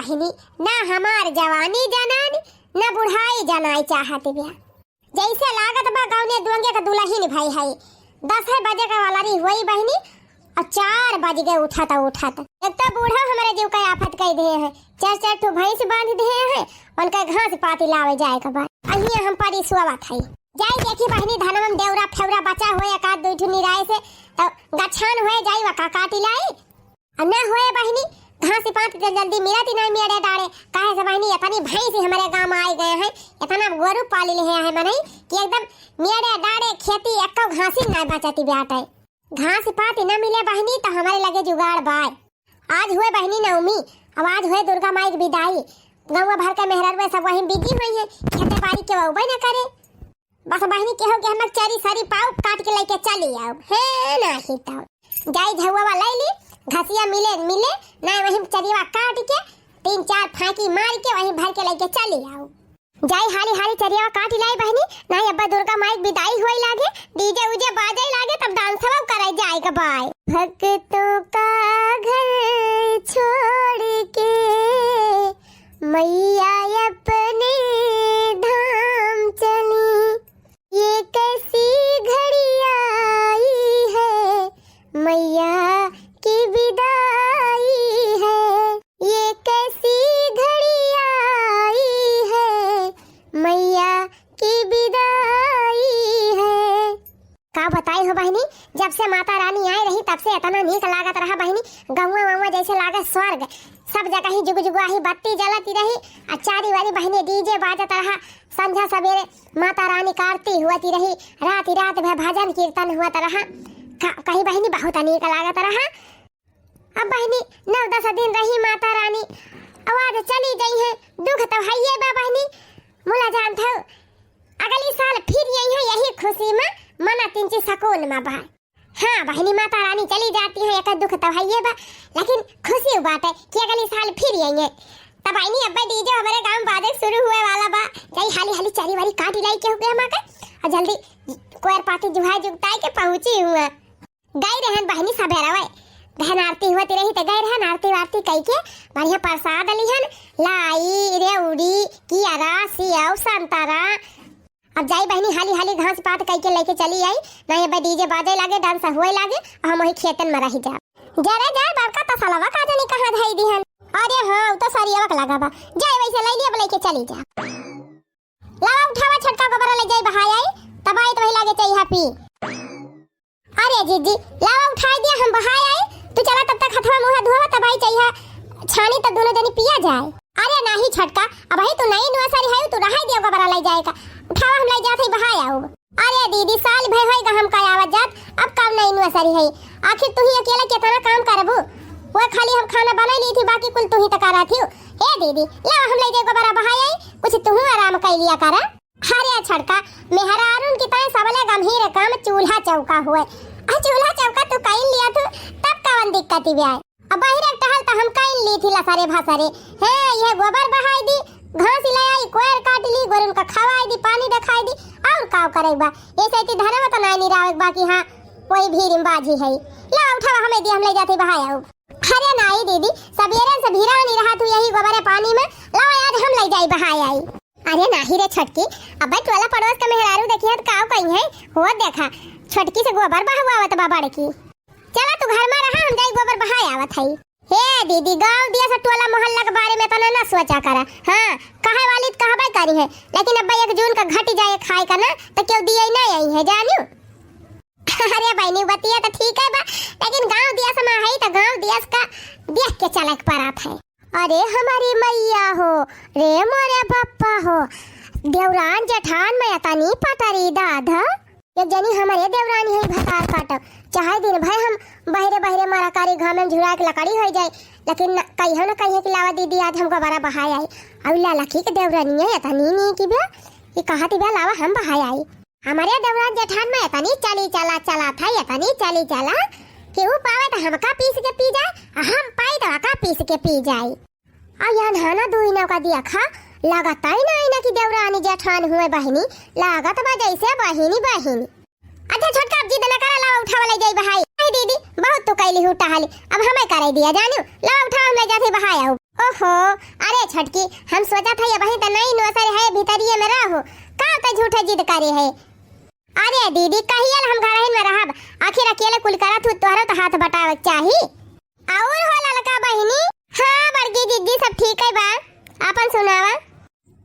बहिनी ना हमार जवानी जनान ना बुढ़ाई जनाई चाहती बिया। जैसे लागत बा गाँव ने दुंगे का दुल्हन भाई है 10 बजे का वाला रही हुई बहिनी और 4 बज गए उठा था। एक तो बूढ़ा हमारे जीव का आफत कह दिए है, 4 ठो भैंस बांध दिए है, उनका घास पाती लावे जाए का बाद अहिए हम परी सुवा थाई जाई देखी बहिनी धनम देवरा फेवरा बचा होए एक आध 2 ठो निराए से तो गछान होए जाई वा काटी लाई अन्ना होए बहिनी घास पात जल्दी मिलती नहीं मेरे डाड़े काहे से बहिनी इतनी भैंस हमारे गांव में आ गए हैं, इतना गोरु पाली ले है मने कि एकदम मेरे डाड़े खेती एको घासी ना बचती बेटा। घास पात न मिले बहिनी तो हमारे लगे जुगाड़ बाय। आज हुए बहिनी नवमी, अब आज हुए दुर्गा माई की विदाई, गाँव भर का मेहरार सब वहीं बिजी हुई है, खेती बाड़ी के वो न करे बस बहिनी कहो कि हम चरी सारी पाव काट के लेके चली आओ है ना ही तो जाई झुआ वाला ले ली घसिया मिले ना वहीं चरीवा काट के 3-4 फांकी मार के वहीं भर के लेके चली आओ। जाई हाली हाली चरीवा काट लाई बहिनी नहीं अब्बा दुर्गा माई विदाई होई लागे डीजे उजे बाजे लागे तब डांस सब कराई जाएगा बाय। भक्तों का घर छोड़ के मैया अपने धाम चली, ये कैसी घड़ी आई है मैया की विदाई है, ये कैसी घड़ी आई है मैया की विदाई है। का बताई हो बहिनी जब से माता रानी आई रही तब से इतना नीक लागत रहा बहिनी, गौवा जैसे लागे स्वर्ग, सब जगह ही जुगजुगाही बत्ती जलती रही और चारी वारी बहिनी डीजे बाजत रहा, संध्या सवेरे माता रानी का आरती हुआती रही, रात भर भजन कीर्तन हुआ रहा, कहीं बहिनी बहुत नीक लागत रहा। अब बहिनी 9-10 दिन रही माता रानी आवाज चली गई है, दुख तो है ये बा बहिनी मुला जान था अगली साल फिर यही है यही खुशी में मना 3 सकून में बा। हाँ बहिनी माता रानी चली जाती है एक दुख तो है ये बा, लेकिन खुशी बात है कि अगली साल फिर यही है। तब बहिनी अब्बा डीजे हमारे गांव बाजे शुरू हुए वाला बा, जाई हाली हाली चरी वाली काटी लाई के हो गया मां और जल्दी कोयर पाती जुहाई जुगताई के पहुंची हुआ गई रहन बहिनी सवेरा वे बहन आरती होती रही तो गए रहन आरती वारती कई के बढ़िया प्रसाद लिहन लाई रेउड़ी कियारा सियाव संतरा। अब जाई बहनी हाली हाली घास पात कई के लेके चली आई नहीं अब डीजे बाजे लागे डांस होए लागे और हम वही खेतन में रही जा जरे जाए बड़का तसलवा का जाने कहां धई दिहन। अरे हां तो सरियावक लगा बा जाए वैसे ले लिया लेके चली जा लावा उठावा छटका गोबर ले जाई बहाई आई तब आई तो वही लागे चाहिए पी। अरे जीजी लावा उठा दिया हम बहाई आई तू चला तब तक हथवा मुंह धोवा तब आई चाहिए छानी तब दोनों जनी पिया जाए। अरे नहीं छटका अब ही तू नहीं नुआसारी है तू रहाई दिया गोबर ले जाएगा उठावा हम ले जाते बहाई आओ। अरे दीदी साल भर होएगा हम का आवत जात अब काम नहीं नुआसारी है आखिर तू ही अकेला कितना काम करबू वो खाली हम खाना बना ली थी बाकी कुल तू ही तक करा थी। ए दीदी ला हम ले जाए गोबर बहाई आई कुछ तू आराम कर लिया करा। हरे छड़का मेहरा अरुण की तरह सबले गंभीर काम चूल्हा चौका हुए चूल्हा चौका तू कहीं लिया तू तब कौन दिक्कत ही आए। अब बाहर टहल तो हम कहीं ली थी लसारे भासारे है ये गोबर बहाई दी घास ले आई कोयर काट ली गोरन का खवाई दी पानी रखाई दी और काव करेबा ऐसे ती धरवा तो नहीं रावे बाकी हां कोई भीड़ बाजी है ला उठावा हमें दी हम ले जाते बहाई आओ। अरे नहीं दीदी सवेरे से भीड़ा नहीं रहा तू यही गोबर पानी में ला आज हम ले जाई बहाई आई। अरे नाही रे छटकी अब टोला पड़ोस का मेहरारू देखिए तो काव कहीं है हो देखा छटकी से गोबर बहावत बा बड़की चला तू घर में रहा हम जाई गोबर बहाई आवत है। हे दीदी गांव दिया से टोला मोहल्ला के बारे में तो ना सोचा करा हां कहे वाली कहबे करी है लेकिन अब 1 जून का घट जाए खाए का ना तो क्यों दिए नहीं आई है जानियो। अरे बहनी बतिया तो ठीक है बा लेकिन गांव दिया से है तो गांव दिया का देख के चलक परात है। अरे हमारी मैया हो रे मोरे पप्पा हो देवरान जेठान में तनी पटरी दादा एक जनी हमारे देवरानी है भतार काटब चाहे दिन भर हम बहरे मारा कारी घाम में झुरा के लकड़ी हो जाए लेकिन कहियो न कहियो कि लावा दीदी आज हमको बड़ा बहाई आई अब लाला की के देवरानी है तनी नहीं की बे ये कहा थी बे लावा हम बहाई आई हमारे देवरान जेठान में तनी चली चला था ये तनी चली चला कि वो पावे तो हम का पीस के पी जाए हम पाई तो का पीस के पी जाए आ यहाँ नाना दुईना का दिया खा लागत ही नहीं ना कि देवरानी जेठान हुए बहिनी लागत बा जैसे बहिनी अच्छा छोटका जिद न करा लावा उठावा ले जाई बहाई आई दीदी बहुत तो कैली उठा हाली अब हमें करे दिया जानियो लावा उठा हम ले जाते बहाई आओ। ओहो, अरे छटकी, हम सोचा था ये वही तो नहीं नोसर है भीतरिए में रहो, का तो झूठे जिद करे है। अरे दीदी कहियल हम घर में रहब, आखिर अकेले कुल करत हूँ, तोहरा तो हाथ बटावे चाही। और हो ललका बहिनी? हाँ बड़की दीदी सब ठीक है बा, अपन सुनावा।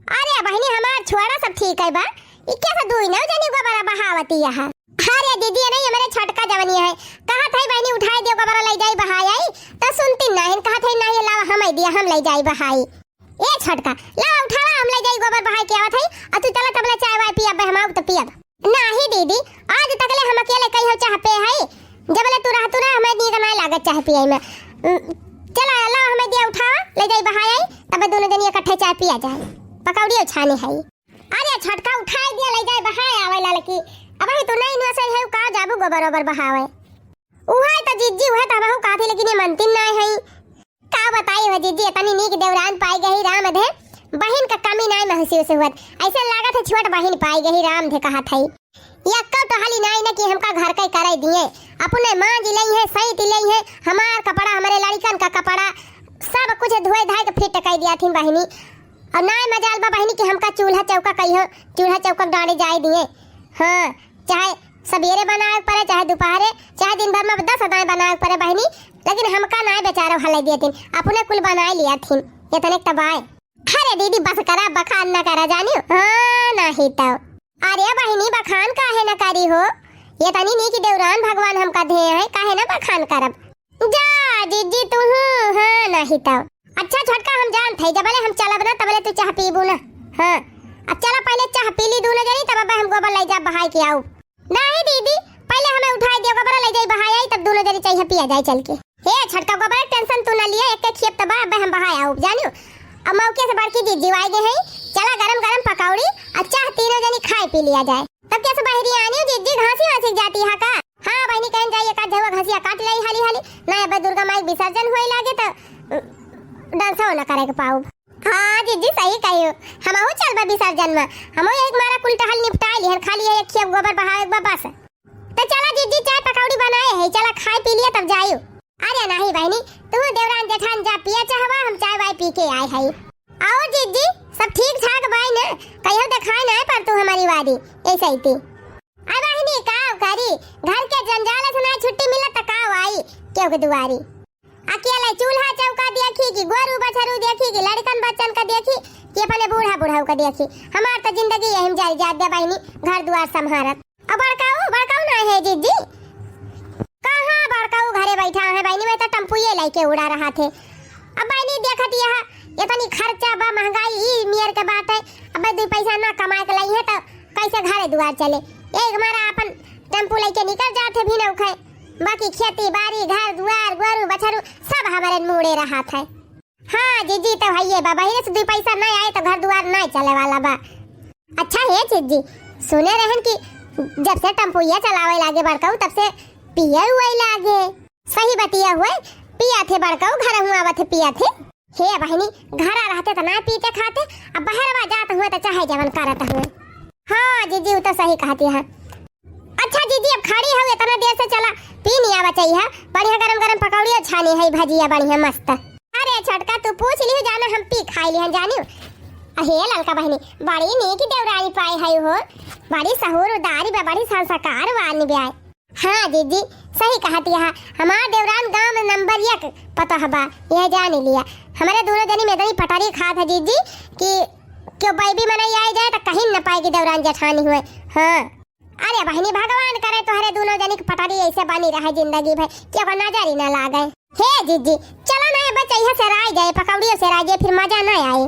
अरे बहिनी हमार छोड़ा सब ठीक है बा, इक्के से दुई ना जनी गोबरा बहावती यहाँ। अरे दीदी नहीं मेरे छटका जवनी है, कहा था बहनी उठाई दियो गोबरा ले जाई बहाई आई, तो सुनती नहीं, कहा था नहीं लावा हम दिया हम ले जाई बहाई। ए छटका लावा उठावा हम ले जाई गोबर बहाई के आवत है, आ तू चला तबला चाय वाय पिया बे हम तो पियब। नहीं दीदी आज तक ले हम अकेले कहीं हो चाह पे है, जबले तू रह हमें नींद ना लागत चाह पिए में। चला लावा हमें दिया उठावा ले जाई बहाई आई, तब दोनों जनी इकट्ठे चाय पिया जाए, पकौड़ी छानी है। अरे छटका उठाई दिया ले जाई बहाई आवे ललकी, अब ही तो नहीं नसर है का जाबू गोबर ओबर बहावे। उहाय त जिज्जी उहाय त बहु काथे लेकिन ये मनतिन नहीं है, का बताई हो जिज्जी इतनी नीक देवरान पाई गई राम धे, बहन का कमी नहीं महसूस हुत, ऐसे लागत है छोट बहन पाई गई राम धे कहा थई। यक्का तो हाली नहीं न कि हमका घर के करे दिए, अपने मां जी लई है सही तिलई है, हमार कपड़ा हमारे लड़कन का कपड़ा सब कुछ धोए धाय के फिट कर दिया थी बहनी। और ना मजाल बा बहनी कि हमका चूल्हा चौका कहियो, चूल्हा चौका डाले जाए दिए। हाँ चाहे सवेरे बनाए पड़े चाहे दोपहरे चाहे दिन भर में 10 अदाएं बनाए पड़े बहनी, लेकिन हमका ना बेचारा हले दिए थी, अपने कुल बनाए लिया थी इतने तबाए। अरे दीदी बस करा बखान ना करा जानियो। हाँ नहीं तो अरे बहनी बखान काहे ना करी हो, ये तनी नी की देवरान भगवान हमका दे है, काहे ना बखान करब। जा दीदी तू। हाँ नहीं तो अच्छा छोटका हम जान थे, जबले हम चलब ना तबले तू चाह पीबू ना। हाँ अब चला पहले चाह पी ली दूनो जनी, तब हम गोबर ले जा बहाई के आऊ। नहीं दीदी पहले हमें उठाई दियो गोबर ले जाई बहाई आई, तब दोनों जनी चाय पिया जाए चल के। हे छटका गोबर टेंशन तू ना लिए, एक खेप तब अब हम बहाई आऊ जानियो। अब मौके से बड़की दीदी आई गए हैं, चला गरम गरम पकौड़ी और चाह तीनों जनी खाए पी लिया जाए। तब कैसे बहरी आनी दीदी घासी वासी जाती है का? हां बहनी कहन जाइए का धवा घासिया काट लई हाली हाली, ना अब दुर्गा माई विसर्जन होई लागे त डांसो ना करे के पाऊ। हाँ दीदी सही कहियो, हम आहू चलबा विसर्जन में, हम एक मारा कुल टहल निपटा ली, खाली एक खेप गोबर बहावे के बस। तो चला दीदी चाय पकौड़ी बनाए है, चला खाए पी लिया तब जाइयो। अरे नहीं बहनी तू देवरान जेठान जा पिया चाहवा, हम चाय वाय पी के आए है। आओ दीदी सब ठीक ठाक बाई ना, कहियो दिखाए ना पर तू हमारी वादी ऐसे ही थी। आ बहनी काव करी घर के जंजाल से ना छुट्टी मिलत त काव आई क्यों के दुआरी, अकेले चूल्हा चौका देखी कि गोरू बछरू देखी कि लड़कन बच्चन का देखी कि अपने बूढ़ा बुढ़ाऊ का देखी, हमार तो जिंदगी यही जारी जात दे बहनी घर द्वार संभारत। अब बड़काऊ ना है दीदी, कहाँ बड़काऊ घरे बैठा है बहनी, मैं तो टम्पुए लेके उड़ा रहा थे। अब बहनी देखत यह इतनी खर्चा बा महंगाई ई मियर के बात है, अब 2 पैसा ना कमाए के लाई है तो कैसे घरे द्वार चले, एक हमारा अपन टेम्पू लेके निकल जाते भी न उखे, बाकी खेती बाड़ी घर द्वार गोरू बछरू सब हमारे मुड़े रहा था। हाँ जीजी तो है बाबा, ही से 2 पैसा नहीं आए तो घर द्वार नहीं चले वाला बा। अच्छा है जीजी सुने रहन कि जब से टम्पुया चलावे लागे बड़काऊ तब से पिया हुए लागे, सही बतिया हुए पिया थे बड़काऊ, घर हुआ आवत थे पिया थे। हे बहनी घर रहते तो ना पीते खाते, अब बाहर जाते हुए तो चाहे जवन करत हुए। हाँ जीजी तो सही कहती है। अच्छा दीदी अब खड़ी हो इतना देर से, चला पी नहीं आवा चाहिए, बढ़िया गरम गरम पकौड़ी छानी है भजिया बढ़िया मस्त। अरे छटका तू पूछ ली जाना हम पी खाई ली जानियो। अहे ललका बहनी बड़ी नीक देवरानी पाई है हो, बड़ी सहूर उदारी बड़ी संस्कार वाली ब्याह। हाँ दीदी सही कहती है, हमार देवरान गांव में नंबर 1 पता हबा, यह जान लिया। हमारे दोनों जनी में पटारी खात है दीदी कि क्यों बेबी मनाई आई जाए तो कहीं न पाएगी देवरान जेठानी हुए। हाँ अरे बहनी भगवान करे तुम्हारे दोनों जनी की पटारी ऐसे बनी रहे जिंदगी भर, क्यों नजर ही न लागे। हे दीदी चलो ना बच्चा यहाँ से राय जाए, पकौड़ियों से राय जाए, फिर मजा न आए।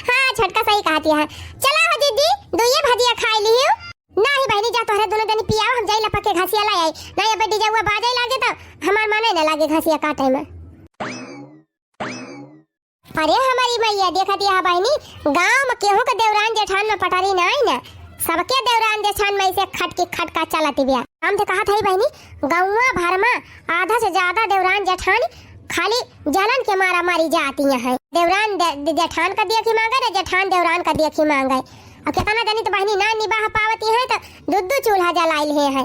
हाँ छटका सही कहती है, चला हो दीदी 2 भजिया खा लियो। नहीं बहनी जा तोहरे दोनों जनी पियाओ, हम जाई लपक के घसिया लाई आई, नहीं अब डीजे हुआ बाजे लागे तो हमार माने न लागे घसिया काटे में। अरे हमारी मैया देखा दिया बहनी गांव में केहू के देवरान जेठान में पटारी ना आई ना, सबके देवरान जेठान में से खटका चलाती बिया। हम तो कहा था बहनी गांवा भर में आधा से ज्यादा देवरान जेठान खाली जलन के मारा मारी जाती है। देवरान जेठान का देखी मांगे ना जेठान देवरान का देखी मांगे, और कितना जनी तो बहनी ना निभा पावती है तो 2 चूल्हा जलाइल है।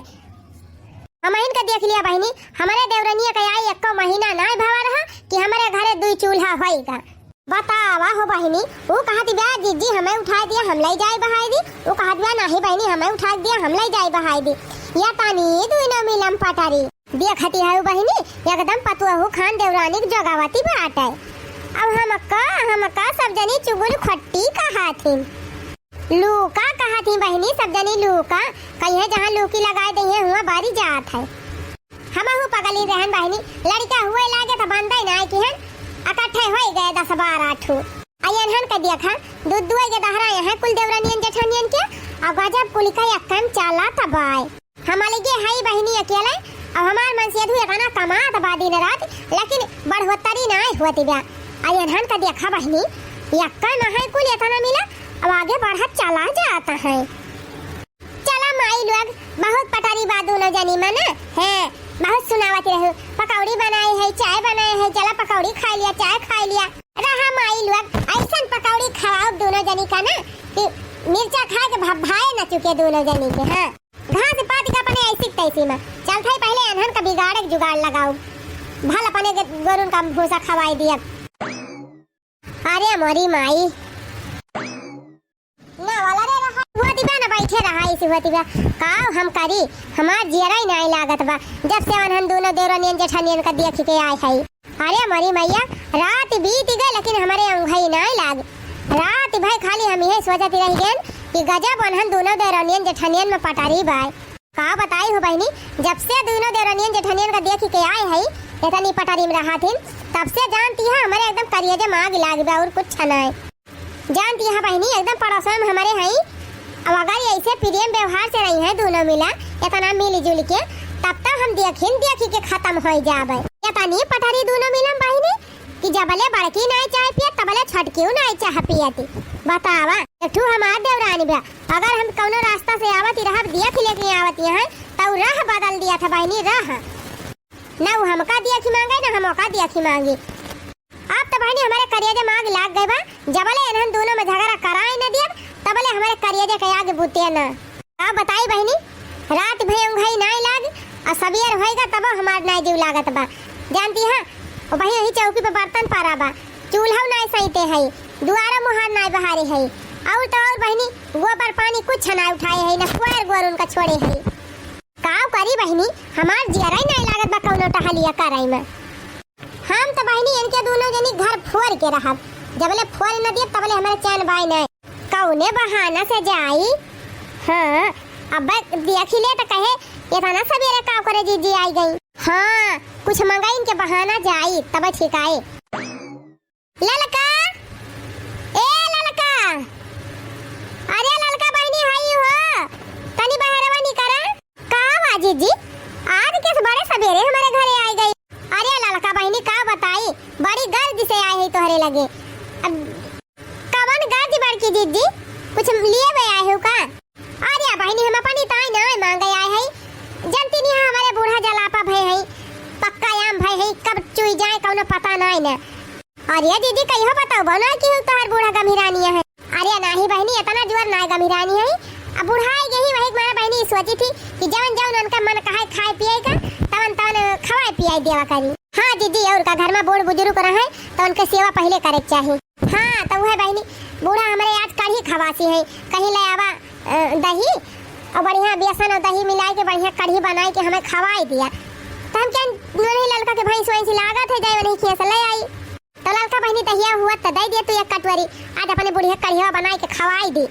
हम इनका देख लिया बहनी, हमारे देवरनिया का आई 1 महीना ना भावा रहा कि कि हमारे घरे दुई चूल्हा होएगा। बतावा हो बहनी, वो कहती बा जीजी हमें उठा दिया हम ले जाए बहाई दी, वो कहती बा नहीं बहनी हमें उठा दिया हम ले जाए बहाई दी। या तानी दुनो मिलम पटारी देखती है बहनी एकदम पतुआ खान देवरानी की जगावती बात है। अब हमका सब जनी चुगुल खट्टी कहा थी, लूका कहा थी बहनी, सब जनी लूका कहीं जहाँ लूकी लगाए दे हुआ बारी जात है। हम पगली रहन बहनी, लड़का हुए लागे तो बंदा ना कि हन इकट्ठे हो गए 10-12 ठू अयन हन का देखा दूध दुए के दहरा यहाँ कुल देवरानियन जेठानियन के अब गजब कुल का यक्कन चाला तबाय हमारे के हाई बहनी अकेले। अब हमार मन से धुए गाना कमात बा दिन रात, लेकिन बढ़ोतरी ना होती बा। अयन हन का देखा बहनी यक्कन है कुल इतना मिला, अब आगे बढ़त चला जाता है। चला माई लोग बहुत पटारी बा दोनों जनी मन है, बहुत सुनावती रहो। पकौड़ी बनाए है, चाय बनाए है, चला पकौड़ी खा लिया, चाय खा लिया। रहा माई लोग ऐसन पकौड़ी खाओ दोनों जनी का ना कि मिर्चा खा के भभाए न चुके दोनों जनी के। हाँ घास पात का अपने ऐसी तैसी में चलता ही पहले अनहन का बिगाड़ के जुगाड़ लगाओ, भल अपने गोरुन का भूसा खवाई दिया। अरे मोरी माई ना वाला रे रहा हुआ दिबा ना बैठे रहा इसी हुआ दिबा काव हम करी हमार जियरा ही नहीं लागत बा जब से अनहन दोनों देवरानियन जेठानियन का देख के आए है। अरे मोरी मैया रात बीत गई लेकिन हमारे अंगई नहीं लाग, रात भाई खाली हम ही सोचती रह गए कि गजब अनहन दोनों देवरानियन जेठानियन में पटारी बाय। का बताई हो बहनी, जब से दोनों देवरानियन जेठानियन का देख के आए है इतनी पटारी में रहा थी, तब से जानती है हमारे एकदम करिए मांग लाग बा और कुछ नहीं जानती है बहनी। एकदम पड़ोसन में हमारे हैं, अब अगर ऐसे प्रेम व्यवहार से रही है दोनों मिला इतना मिली जुल के तब तक हम देखी के खत्म हो जाए। इतनी पटारी दोनों मिलम बहनी कि जबले बड़की नहीं चाय पिए तबले छटकी नहीं चाह पियती। बतावा एकठू हमार देवरानी बा, अगर हम कौनो रास्ता से आवती रह देख लेके आवती है तो राह बदल दिया था बहनी, राह ना वो हमका देख मांगे ना हम ओका देख मांगी। अब तो बहनी हमारे करियजे मांग लाग गए बा, जबले इन्हन दोनों में झगड़ा कराए न दिया तबले हमारे करियजे के आगे बुते ना। अब बताई बहनी रात भई उंघई नहीं लाग और सवेर होएगा तब हमार नहीं जीव लागत बा। जानती है और बहनी यही चौकी पे बर्तन पारा बा, चूल्हा नहीं सहीते है, दुआरा मुहार नहीं बहारे है, और तो और बहनी गोबर पानी कुछ ना उठाए है ना कुआर गोर उनका छोड़े है। काव करी बहनी हमार जियरा नहीं लागत बा कौनो टहलिया कराई में। हम तो बहनी इनके दोनों जनी घर फोड़ के रहा, जबले फोड़ न दिए तबले हमारे चैन बाई नहीं कौने बहाना से जाई। हाँ अब देख ले तो कहे इतना सवेरे काम करे जीजी आई गई। हाँ कुछ मंगाई इनके बहाना जाई तब ठीक आए। ललका ए ललका, अरे ललका बहनी हाई हो तनी बहरवा निकरा का बा जीजी आज किस बड़े सवेरे हमारे घरे आई गई। अरे ललका बहनी का बताई बड़ी गर्ज से आई है तोहरे लगे। अब कवन गर्ज बड़की दीदी कुछ लिए हुए आए हो का। अरे बहनी हम अपनी ताई ना मांगे आए है, जानती नहीं हमारे बूढ़ा जलापा भय है, पक्का आम भय है, कब चुई जाए कौनो पता नहीं ना। अरे दीदी कहियो बताओ बना कि तोहर बूढ़ा गंभीरानी है। अरे नहीं बहनी इतना जोर ना गंभीरानी है, अब बुढ़ाई गई वही मारा बहनी सोची थी कि जवन जवन उनका मन कहे खाए पिए का तवन तवन खवाए पियाई देवा करी। हाँ दीदी और का घर में बूढ़ बुजुर्ग रहे तो उनके सेवा पहले करे चाहिए। हाँ तो वह बहनी बूढ़ा हमारे आज कढ़ी खवासी है, कहीं ले आवा दही और बढ़िया बेसन और दही मिला के बढ़िया कढ़ी बनाई के हमें खवाई दिया। तो हम क्या नहीं ललका के भैंस वैंस लागत है जाए नहीं खेस ले आई तो ललका बहनी दहिया हुआ तो दे दिया तो एक कटोरी आज अपने बुढ़िया कढ़िया बनाई के खवाई दी।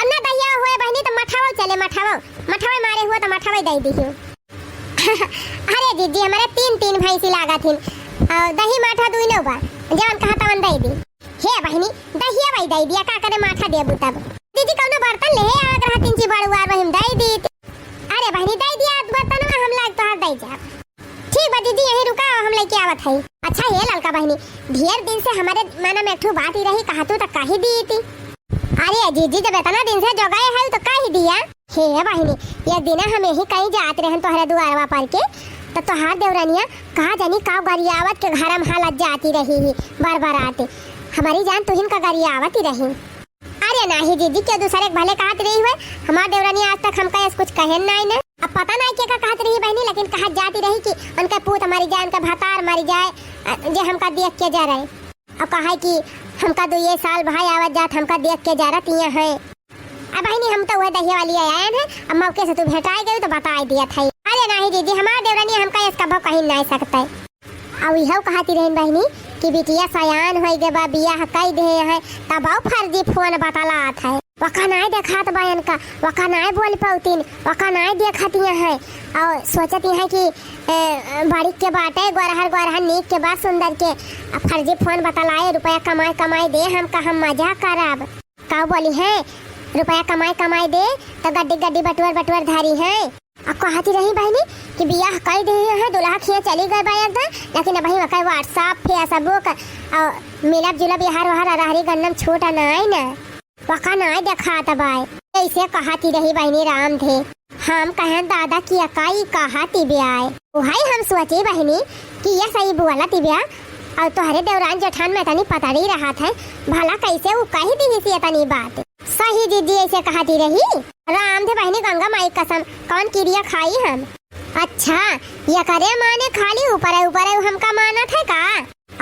अन्ना दहिया हुए बहनी तो मठावो चले मठावो मारे हुआ तो मठावो दे दी। अरे दीदी हमारे तीन भैंसी लागा थी और दही माठा दुइनो बा जवन कहा तवन दे दी। हे बहनी दहिया भाई दे दिया का करे माठा देबू तब दीदी कौनो बर्तन ले आग रहा तीन ची बड़ुआर वही दे दी। अरे बहनी दे दिया बर्तन में हम लाग तो हाथ दे जा। ठीक बा दीदी यही रुका हम लेके आवत है। अच्छा हे ललका बहनी ढेर दिन से हमारे मन में एकठू बात ही रही कहा तू तो कही दी थी। अरे जीजी जब इतना दिन से जगाए है तो कही दिया। हे बहनी एक दिन हम यही कहीं जाते रहे तोहरे दुआरवा पर के तो तोहार देवरानिया कहा जानी का गरियावत के घर में हालत जाती रही ही बार आते हमारी जान तुहिन का गरियावत ही रही। अरे नहीं दीदी के दूसरे भले कहत रही हुए हमार देवरानी आज तक हमका कुछ कहे नहीं ना। अब पता नहीं क्या कहत रही बहनी लेकिन कहा जाती रही कि उनका पूत मरी जाए, उनका भतार मरी जाए, जे हमका देख के जा रहे। अब कहा कि हमका 2 साल भाई आवत जात हमका देख के जा रही है। अब बहनी हम तो वह दहिया वाली आए हैं, अब मौके से तू भेटाई गई तो बता दिया था। अरे नहीं दीदी, हमारे देवरानी हमका इसका भाव कहीं नहीं सकता है। अब यह कहती रही बहनी कि बिटिया सयान हो गए बा, बियाह कई दे है, तब फर्जी फोन बतलात है। वका नहीं देखात बहन का, वका नहीं बोल पातीन, वका नहीं देखती है और सोचती है कि बड़ी के बाटे गोरहर नीक के बाद सुंदर के फर्जी फोन बतलाए, रुपया कमाई दे हमका, हम मजा करब। का बोली है रुपया कमाई दे तो गड्डी बटुअर धारी है। अब कहती रही बहनी कि बियाह कई दे है, दुल्हा खिया चली गए भाई एकदम, लेकिन अब वही व्हाट्सएप फेसबुक और मिलब जुलब यार वहां रहरी गन्नम छोटा नहीं ना, वका नहीं देखा तबाई। ऐसे कहती रही बहनी राम थे। हम कहें दादा की अकाई कहती ब्याह, वही हम सोचे बहनी कि यह सही बुआला ती ब्याह और तुम्हारे देवरान जेठान में तनी पता नहीं रहा था भला कैसे वो कही दी तनी बात। सही दीदी ऐसे कहती रही। राम थे बहनी गंगा माई कसम, कौन क्रिया खाई हम? अच्छा ये करे माने खाली ऊपर हमका माना था का?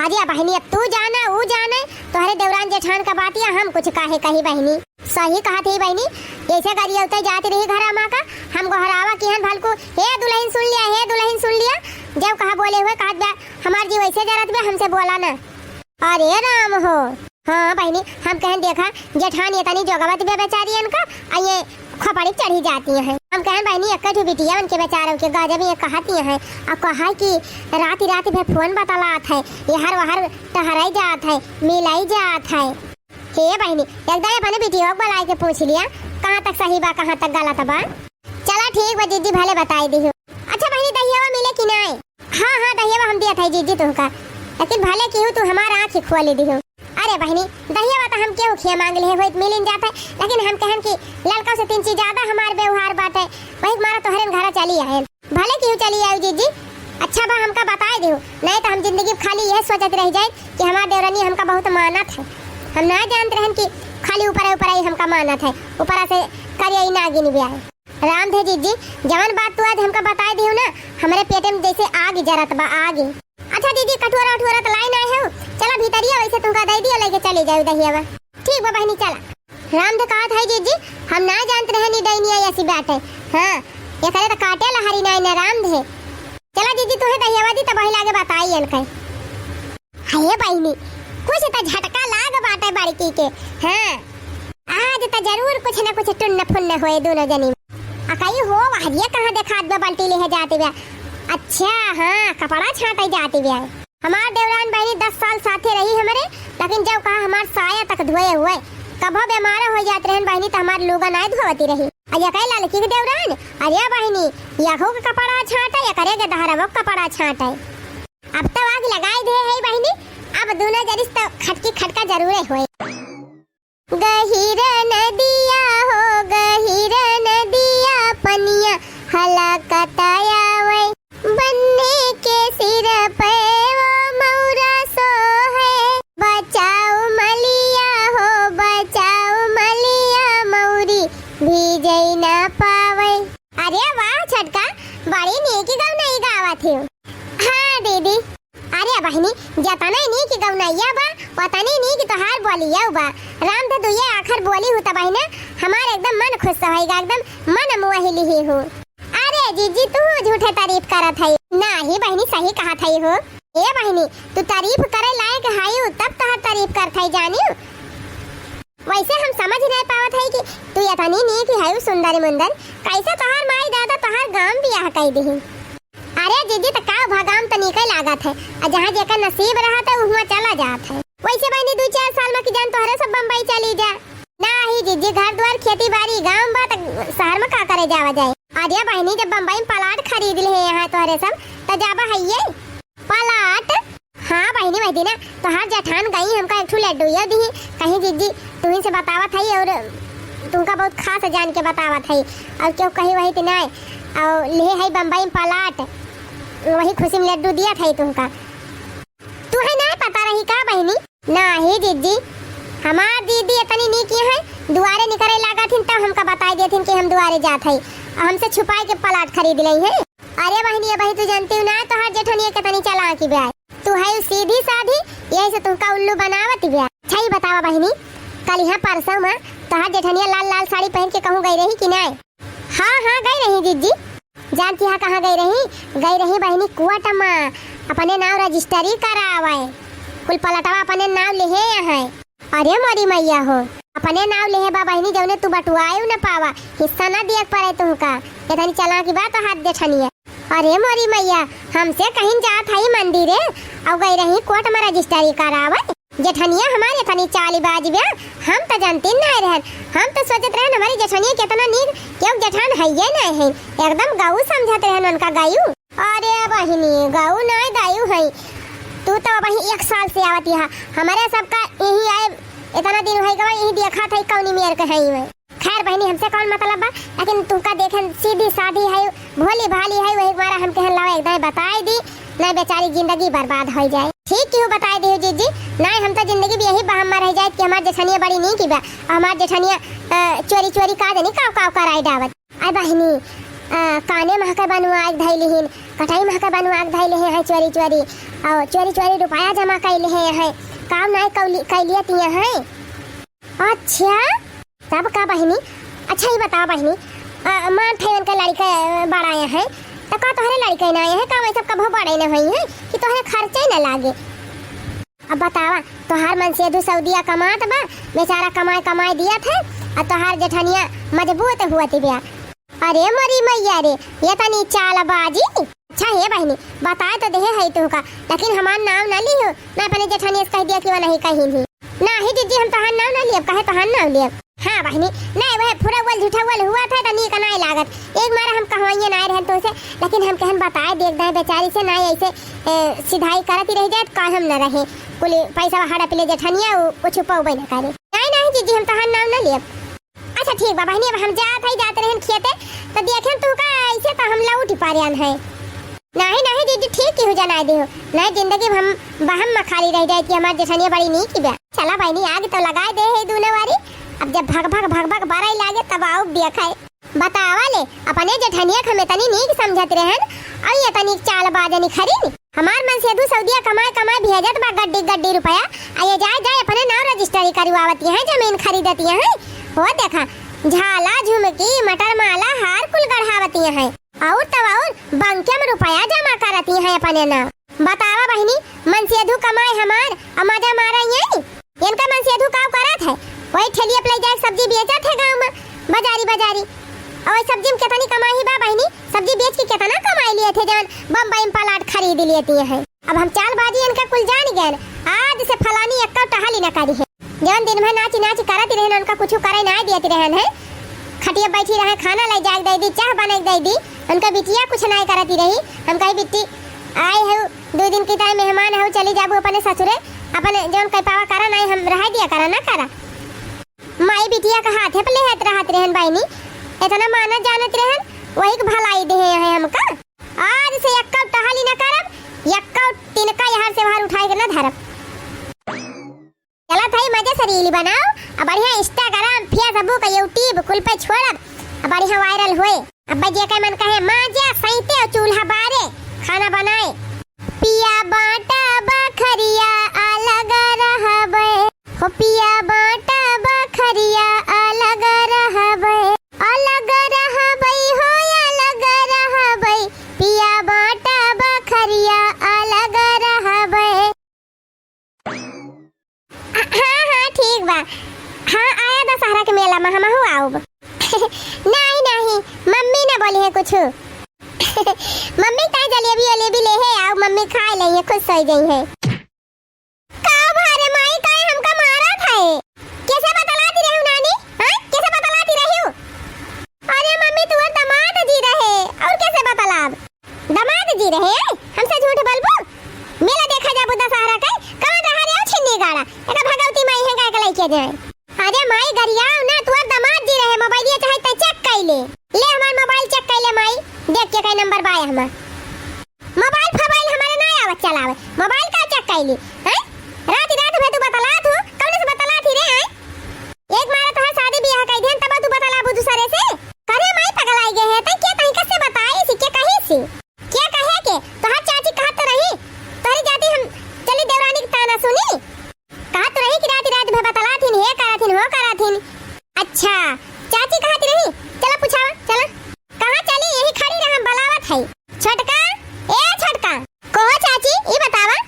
अरे बहनी अब तू जाना वो जाने, तुम्हारे देवरान जेठान का बात या हम कुछ काहे कही बहनी। सही कहा थी बहनी, ऐसे करिए उतर जाती रही घर माँ का, हम गोहरावा की भलको हे दुल्हन सुन लिया, जब कहा बोले हुए कहा हमार जी वैसे जरूरत में हमसे बोला ना। अरे राम हो। हाँ बहनी, हम कहें देखा जेठान ये तनी जोगवत बे बेचारी इनका ये खपड़ी चढ़ी जाती है। हम कहें बहनी एक बिटिया उनके बेचारों के गजब ये कहती है। अब कहा कि रात में फोन बतलात है, यहर वहर टहराई जात है, मिलाई जात है। हे बहनी एकदम अपने बिटिया को बुला के पूछ लिया कहाँ तक सही बा कहाँ तक गलत बा। चला ठीक बा जीजी भले बताई दी। अच्छा बहनी दहियावा मिले कि नहीं? हाँ दहियावा हम दिया था जीजी तुमका, लेकिन भले की तू हमारा आँख खोली दी। अरे बहनी दहियावा तो हम क्यों खिया मांग ले हो मिल जाता है, लेकिन हम कहें कि लड़का से 3 चीज ज्यादा हमारे व्यवहार बात है, वही मारा तोहरे घर चली आए भले क्यों चली आई जीजी। अच्छा बा हमका बता दो, नहीं तो हम जिंदगी खाली यह सोचते रह जाए कि हमारे देवरानी हमका बहुत मानत है। हम ना जानते रहन कि खाली ऊपर ही हमका मानत है, ऊपर से करिए नागिन भी आए। राम थे जीजी जवान बात तू आज हमका बता दी ना, हमारे पेट में जैसे आग जरत बा आग। अच्छा दीदी कठोरा तो लाइन आए हो, चला भीतरिया वैसे तुमका दे दिया लेके चली जाओ दहियावा। ठीक बा बहनी चला। राम थे कहा था जीजी हम ना जानते रहे नी डैनिया ऐसी बात है। हाँ ये करे तो काटे लहरी ना राम थे। चला दीदी तुम्हें दहियावा दी तो वही लागे बताई इनके। हाय बहनी कुछ तो झटका लाग बाटे बड़की के। हाँ आज तो जरूर कुछ न कुछ टुन्न फुन्न होए दोनों जनी। अकाई हो हरिया कहाँ देखात बा बाल्टी ले जाते बा। अच्छा हाँ कपड़ा छाटे जाती भी है। हमार देवरान बहनी 10 साल साथे रही हमारे, लेकिन जब कहा हमार साया तक धोए हुए कब बीमार हो जाते रहन बहनी तो हमारे लोग नहीं धोती रही। अया कई लड़की के देवरान अरे बहनी यहो का कपड़ा छाटे या करेगे दहरवो कपड़ा छाटे। अब तो आग लगाई दे है बहनी, अब दोनों जरिस तो खटका जरूर होए। गहिरा नदिया हो गहिरा नदिया पनिया हला कटाया वै बनने के सिर पे वो मौरा सो है। बचाओ मलिया हो बचाओ मलिया मौरी भीजई ना पावे। अरे वाह छटका बड़ी नेकी गौ नहीं गावत है। हाँ दीदी अरे बहनी जतना नहीं की गौनैया बा पता नहीं की तोहार बोलिया बा। राम तो ये आखिर बोली हो तब ना हमारे एकदम मन खुश होएगा, एकदम मन मोहिली ही हो। अरे जीजी तू झूठे तारीफ करत है ना ही बहनी सही कहा था हो। ए बहनी तू तारीफ करे लायक हाई तब तोहार तारीफ करत है जानी। वैसे हम समझ नहीं पावत है कि तू इतनी नहीं की है सुंदर मुंदर कैसे तोहार माई दादा तोहार गांव बियाह कई दी। अरे जीजी तो का भगाम तो निकल लागत है, जहाँ जेकर नसीब रहा था वहाँ चला जात है। वैसे बहनी 2-4 साल में की जान तोहरे सब बम्बई चली जा ना ही जीजी घर द्वार खेती बाड़ी गांव बात शहर में का करे जावा जाए। अरे बहनी जब बम्बई में प्लाट खरीद ले यहाँ तोहरे सब तो जाबा है ये प्लाट। हाँ बहनी वही ना तोहार जेठान गई हमका एक लड्डू ये दी कहीं जीजी तुम्हें से बतावत है और तुमका बहुत खास जान के बतावत है और क्यों कही वही ना और ले है बम्बई में प्लाट वही खुशी में लड्डू दिया था तुमका। तुम्हें नहीं पता रही का बहनी? नहीं दीदी हमार दीदी इतनी नहीं की है, दुआरे निकले लगा थी तब हमका बताई देती कि हम दुआरे जात है, हमसे छुपाए के प्लाट खरीद ली है। अरे बहनी ये भाई तू जानती हूँ ना तो हर जेठनिया के तनी चला की ब्याह तू है सीधी साधी यही से तुमका उल्लू बनावत ब्याह। अच्छा ही बतावा बहनी कल यहाँ परसों में तो हर जेठनिया लाल लाल साड़ी पहन के कहूँ गई रही कि नहीं? हाँ हाँ गई रही दीदी। जानती है कहाँ गई रही बहनी कुआटमा अपने नाम रजिस्ट्री करावे कुल पलटवा अपने नाम लिहे है। अरे मोरी मैया हो अपने नाम लिहे बा बहनी जौने तू बटुआयू न पावा हिस्सा ना दिया पड़े तुमका इतनी चला की बात तो हाथ जेठनिया। अरे मोरी मैया हमसे कहीं जात है मंदिर और गई रही कोर्ट में रजिस्ट्री करावे जेठनिया हमारे तनी चाली बाज ब्या हम तो जानते नहीं रहन हम तो सोचते रहन हमारी जेठनिया कितना नीक क्यों जेठान है ये नहीं है एकदम गाऊ समझते रहन उनका गायू। अरे बहनी गाऊ नहीं गायू है तू तो वही 1 साल से आवती है हमारे सबका यही आए इतना दिन है यही देखा था कौनी मेर के है मैं। खैर बहनी हमसे कौन मतलब बा लेकिन तुमका देखे सीधी साधी है भोली भाली है वही बार हम कहन लावा एकदम बताई दी नहीं बेचारी जिंदगी बर्बाद हो जाए। ठीक क्यों बताई दी जीजी नहीं हम तो जिंदगी भी यही बहम में रह जाए कि हमारी जेठनिया बड़ी नहीं की बा हमारी जेठनिया चोरी चोरी का देनी काव काव कराई डावत। आई बहनी काने महका बनवा धैलिहिन कटाई महका बनवा धैले है चोरी चोरी और चोरी चोरी रुपया जमा कैले है काम नहीं कैलिया तिया है। अच्छा तब का बहनी अच्छा ही बताओ बहनी मान थे उनका लड़का बड़ाया है तो का तोहरे लड़का ना आया है काम सब कभो बड़े न हुई है कि तोहरे खर्चे न लागे। अब बतावा तोहार मन से सऊदिया कमात बा बेचारा कमाए दिया थे और तोहार जेठनिया मजबूत हुआ थी ब्याह। अरे मरी मैया रे ये तनी चालबाजी। अच्छा है बहनी बताए तो दे है तुमका लेकिन हमार नाम ना ली हो ना अपने जेठनिया से कह दिया कि वो नहीं कहीं ही नहीं जीजी हम तोहार नाम ना लियब कहे तोहार नाम लियब। हाँ बहनी नहीं वह फुरवल झूठवल हुआ था तो नी का नहीं लागत एक मारा हम कहवाइए ना रहन तो से लेकिन हम कहन बताए देख दे बेचारी से नहीं ऐसे सिधाई करती रह जाए का हम न रहे कुल पैसा हड़प ले जेठनिया वो छुपावे न करे। नहीं जीजी हम तोहार नाम ना लियब। अच्छा ठीक बा बहनी अब हम जाते रहन खेते तो देखें तू का ऐसे तो हम लौट पारियन है। नहीं दीदी ठीक ही हो जाना दे हो नहीं जिंदगी हम बहम में खाली रह जाए कि हमारी जेठनिया बड़ी नहीं की ब्याह। चला बहनी आग तो लगाए दे है दूने वारी अब जब भग बाराई लागे तब आओ बिया खाए। बतावा ले अपने जेठनिया हमें तनी नीक समझत रहन और ये तनी चाल बाजनी खरी हमार मन से सऊदिया कमाए भेजत बा गड्डी रुपया आये जाए अपने नाम रजिस्ट्री करवावती है जमीन खरीदती है हो देखा झाला झुमकी मटर माला हार कुल गढ़ावती है और तब और बंके में रुपया जमा करती है अपने नाम। बतावा बहनी मन से कमाए हमार मजा मारा यही इनका मन से काम करत है वही ठेलिया पे जाए सब्जी बेचत है गांव में बाजारी और सब्जी में कितनी कमाई बा बहनी सब्जी बेच के कितना कमाई लिए थे जान बम्बई में प्लाट खरीद लेती है। अब हम चालबाजी इनका कुल जान गए आज से फलानी एक्का टहली न करी है जान दिन भर नाची करती रहन उनका कुछ करे ना देती रहन है खटिया बैठी रहे खाना ले जाके दे दी चाह बना दे दी उनका बिटिया कुछ नहीं करती रही हम कही बिट्टी आए है 2 दिन की टाइम मेहमान है चली जाबू अपने ससुरे अपने जौन कह पावा करा नहीं हम रह दिया करा ना करा माई बिटिया का हाथे पे लेहत रहत रहन बहनी इतना मानत जानत रहन वही के भलाई दे है हमका आज से यक्का टहली न करब यक्का तिनका यहाँ से बाहर उठाए के ना धरब। चला थाई मजे से रील बनाओ अब बढ़िया इंस्टाग्राम फेसबुक यूट्यूब कुल पे छोड़ब अब बढ़िया वायरल होए अब जे के मन कहे माजा सहिते और चूल्हा बारे खाना बनाए पिया बाटा बखरिया अलग रहबे हो पिया बाटा बखरिया अलग रहबे हो अलग रहबे पिया बाटा बखरिया अलग रहबे। हाँ ठीक बा हाँ आया दशहरा के मेला में हम आओ नहीं मम्मी ने बोली है कुछ मम्मी का जलेबी ले है आओ मम्मी खा ले है खुश हो गई है। का भारे माई का हमका मारा था कैसे बतलाती रहू नानी हां कैसे बतलाती रहू। अरे मम्मी तू दामाद जी रहे और कैसे बतलाब दामाद जी रहे हमसे झूठ बोलबो मेला देखा जाबू दशहरा का कहां रहा रे छिन्नी गाड़ा एका भगवती माई है का लेके जाए। अरे माई गरियाओ ना तू दामाद जी रहे मोबाइल ये चाहे त चेक कर ले हमार मोबाइल चेक कर ले माई देख के कई नंबर बाय हमार मोबाइल हमारे ना आवत चलावे मोबाइल का चेक कर ली हैं रात में तू बतला तू कौन से बतला थी रे हैं एक मारे तो शादी ब्याह कर देन तब तू बतला दूसरे से करे माई पगलाई गए है त के तई कैसे बताई सी के कही सी के तो हर चाची कहा तो रही तोरी जाती हम चली देवरानी की ताना सुनी कहा तो रही कि रात भर बतला थी हे करा थी हो करा थी। अच्छा चाची कहती रही चला पूछावा चला कहाँ चली यही खड़ी रहा बलावत है। छोटका ए छोटका कहो चाची ये बतावा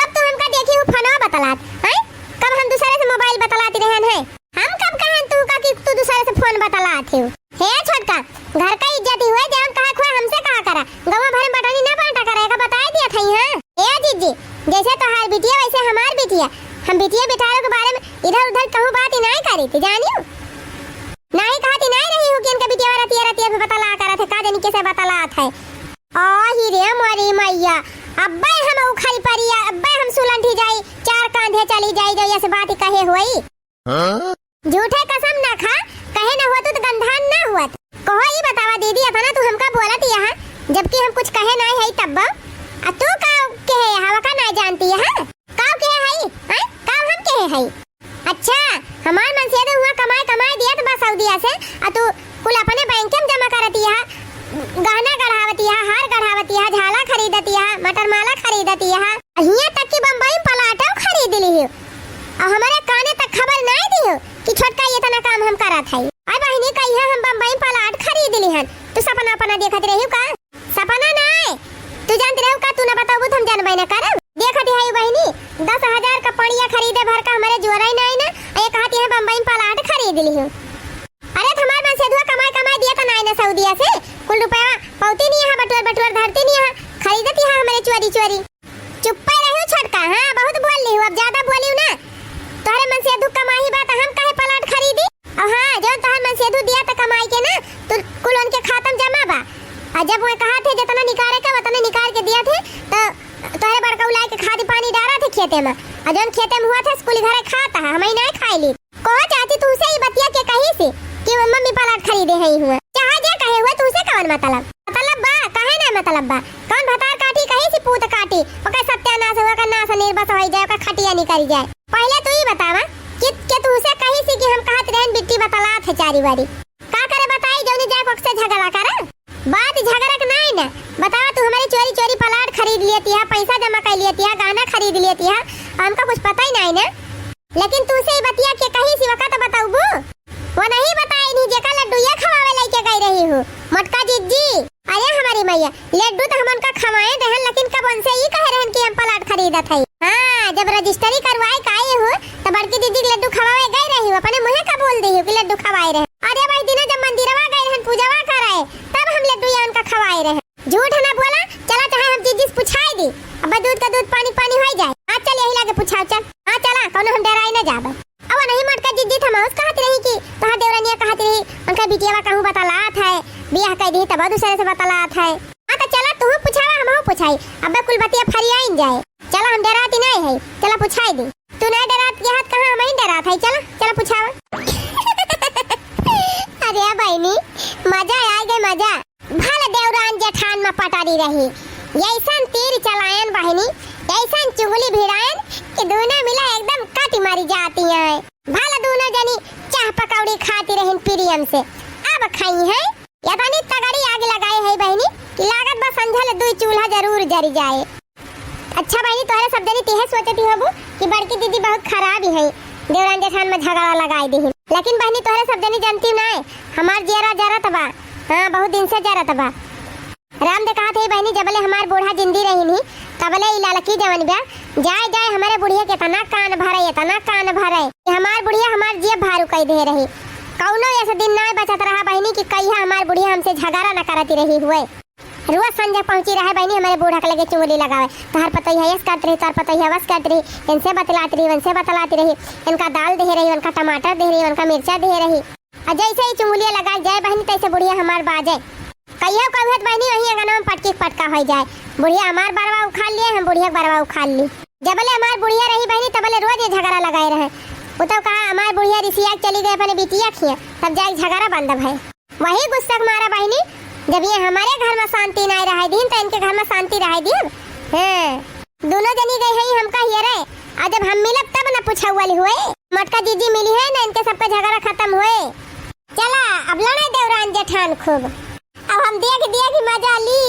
कब तू हमका देखी हो फोनवा बतलात हैं कब हम दूसरे से मोबाइल बतलाती रहन है हम कब कहन तू का कि तू दूसरे से फोन बतलात है। हे छोटका घर का इज्जत हुए जब कहा खोआ हमसे कहा करा गवा भर में बटनी ना बांटा करेगा बता दिया था। हां ए जीजी जैसे तोहार बिटिया वैसे हमार बिटिया हम बिटिया बिठारो के बारे में इधर उधर कहूं बात ही नहीं करी थी जानियो नहीं कहती नहीं रही हूं कि इनका बिटिया रतिया भी बतला करा थे का जानी कैसे बतलात है। आ ही रे मोरी मैया अब्बे हम उखल परिया अब्बे हम सुलंठी जाई चार कांधे चली जाई जो ऐसे बात कहे हुई झूठे कसम ना खा कहे ना हुआ तो गंधान ना हुआ कहो ये बतावा दीदी अपना तू हमका बोलत यहाँ जबकि हम कुछ कहे नहीं है तब आ तू का कहे हवा का नहीं जानती है का कहे है हैं का हम कहे है। अच्छा हमार मन से हुआ कमाई दिया तो बस सऊदीया से आ तू कुल अपने बैंक में जमा करती है गहना गढ़ावती है हार गढ़ावती है झाला खरीदती है मटर माला खरीदती है यहाँ तक कि बम्बई में पलाटो खरीद ली है और हमारे काने तक खबर नहीं दी हो कि छोटका ये तना काम हम करत है। अब बहनी कहिया हम बम्बई में पलाट खरीद ली हन तू सपना अपना देखत रही का सपना नहीं तू जानती रही का तू ना बताबू तो हम जानबे ना करब देखत है बहनी 10,000 का पड़िया खरीदे भर का हमारे जोरा ही नहीं ना ये कहती है बम्बई में पलाट खरीद ली हूं। अरे तुम्हारे मन से धुआ कमाई दिया तो नहीं ना सऊदीया से कुल रुपया पौती नहीं है बटुर धरती नहीं है खरीदती है हमारे चोरी चुप पे रहो छोटका। हां बहुत बोल ली हूं अब ज्यादा बोलियो ना तोहरे मन से धुआ कमाई बात हम काहे पलाट खरीदी और हां जो तोहरे मन से धुआ दिया तो कमाई के ना तो कुल उनके खातम जमा बा और जब वो कहा थे जितना निकाले का उतना निकाल के दिया थे तो तोहरे बड़का उलाई के खाद पानी डाला थे खेते में और जब खेते में हुआ था स्कूल घरे खाता है हमें नहीं खाई ली कहो चाची तू से ही बतिया के कही से कि मम्मी पलाट खरीदे है हुआ चाहे जे कहे हुए तू से कौन मतलब बा काहे ना मतलब बा कौन भतार काटी कही सी पूत काटी ओके सत्यानाश होगा का नाश निर्बस हो जाए का खटिया निकल जाए। पहले तू ही बतावा कि तू से कही सी कि हम कहत रहन बिट्टी बतलात है चारी बारी का करे बताई जौनी जाए पक्ष से झगड़ा करा बात झगड़ा के नहीं ना बतावा तू हमारी चोरी पलाट खरीद लेती है पैसा जमा कर लेती है गाना खरीद लेती है हमका कुछ पता ही नहीं ना लेकिन तू से ही बतिया के कही सी वका तो बताऊबू वो नहीं बताई नहीं जेका लड्डू ये खवावे लेके गई रही हूँ मोटका जीजी। अरे हमारी मैया लड्डू तो हम उनका खवाए रहन लेकिन कब उनसे ही कह रहन कि हम पलाट खरीदत है। हां जब रजिस्ट्री करवाए काए हो तो बड़की दीदी लड्डू खवाए गई रही हो अपने मुंह का बोल दी हो कि लड्डू खवाए रहे। अरे भाई दिन जब मंदिरवा गए रहन पूजावा कराए तब हम लड्डू या उनका खवाए रहे झूठ ना बोला चला चाहे हम जीजी पूछाई दी अब दूध का दूध पानी हो जाए। हां चल यही लागे पूछाओ चल हां चला कोनो हम डराई ना जाबे अब नहीं मटका जिद्दी था मैं कहत रही कि तोहार देवरानिया कहत रही उनका बिटियावा कहूं बतलात है बियाह कर दी तब दूसरे से बतलात है। हां तो चला तू पूछावा हमहु पूछाई अब कुल बतिया फरियाइन जाए चला हम डराती नहीं है चला पूछाई दी तू नहीं डरात के हाथ कहां हम ही डरात है चला पूछावा। अरे बहनी मजा आ गई मजा भल देवरान जेठान में पटारी रही ऐसन तीर चलायन बहनी ऐसन चुगली भिड़ायन कि दोनों मिला एकदम काटी मारी जाती है भला दोनों जनी चाह पकौड़ी खाती रहन प्रियम से अब खाई है या तनी तगड़ी आग लगाए है बहनी कि लागत बस संझल दो चूल्हा जरूर जरी जाए। अच्छा बहनी तोहरे सब जनी तेहे सोचती होबू कि बड़की दीदी बहुत खराब है देवरान जेठान में झगड़ा लगाई दी लेकिन बहनी तोहरे सब जनी जानती नहीं हमार जेरा जरत बा। हां बहुत दिन से जरत बा राम दे कहा थे बहनी जबले हमार बूढ़ा जिंदी रही नहीं तबले ई लड़की जवन बा जाए हमारे बुढ़िया के तना कान भरे हमार बुढ़िया हमार जेब भारू कई दे रही कौनो ऐसा दिन नहीं बचत रहा बहनी कि कहिया हमार बुढ़िया हमसे झगड़ा न करती रही हुए रोज संजय पहुंची रहे बहनी हमारे बूढ़ा के लगे चुगली लगावे तोहर पता है यस करती रही तोहर पता है वस करती रही इनसे बतलाती रही इनका दाल दे रही इनका टमाटर दे रही इनका मिर्चा दे रही और जैसे ही चुगलियां लगा जाए बहनी तैसे बुढ़िया हमार बाजे कहियो कहत बहनी वही अगना में पटका हो जाए बुढ़िया हमार बरवा उखाड़ लिए हम बुढ़िया बरवा उखाड़ ली जबले हमार बुढ़िया रही बहनी तबले रोज ये झगड़ा लगाए रहे वो तो कहा हमार बुढ़िया रिसिया चली गई अपने बिटिया खिया तब जाए झगड़ा बंद भाई वही गुस्सा मारा बहनी जब ये हमारे घर में शांति नहीं रहे दिन तो इनके घर में शांति रहे दिन। दोनों जनी गई है हमका हियर है आज जब हम मिलब तब न पूछा वाली हुए मटका जीजी मिली है ना इनके सबका झगड़ा खत्म हुए चला अब लड़े देवरान जेठान खूब अब हम देख मजा ली।